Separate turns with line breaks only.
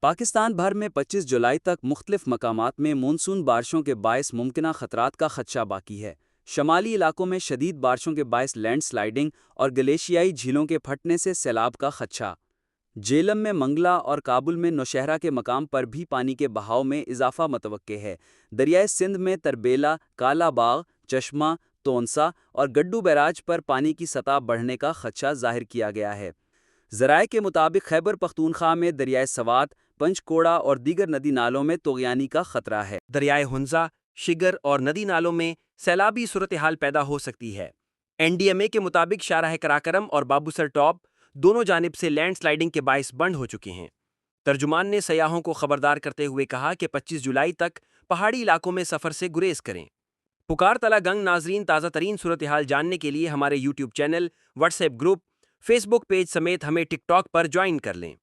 पाकिस्तान भर में 25 जुलाई तक मुख्तलिफ मकामात में मानसून बारिशों के बायस मुमकिना खतरात का खदशा बाकी है। शमाली इलाकों में शदीद बारिशों के बायस लैंडस्लाइडिंग और ग्लेशियाई झीलों के फटने से सैलाब का खदशा। जेलम में मंगला और काबुल में नौशहरा के मकाम पर भी पानी के बहाव में इजाफा मतवक्के है। दरियाए सिंध में तरबेला, काला बाग, चश्मा, तोनसा और गड्डू बैराज पर पानी की सतह बढ़ने का खदशा जाहिर किया गया है। ज़राए के मुताबिक खैबर पख्तूनख्वा में दरियाए सवात, पंचकोड़ा और दीगर नदी नालों में तोगयानी का खतरा है।
दरियाए हुंजा, शिगर और नदी नालों में सैलाबी सूरत हाल पैदा हो सकती है। NDMA के मुताबिक शाहराह कराकरम और बाबूसर टॉप दोनों जानिब से लैंडस्लाइडिंग के बाइस बंद हो चुके हैं। तर्जुमान ने सयाहों को खबरदार करते हुए कहा कि 25 जुलाई तक पहाड़ी इलाकों में सफ़र से गुरेज करें। पुकार तला गंग नाजरीन, ताज़ा तरीन सूरत हाल जानने के लिए हमारे YouTube channel, WhatsApp group, Facebook page समेत हमें टिकटॉक पर ज्वाइन कर लें।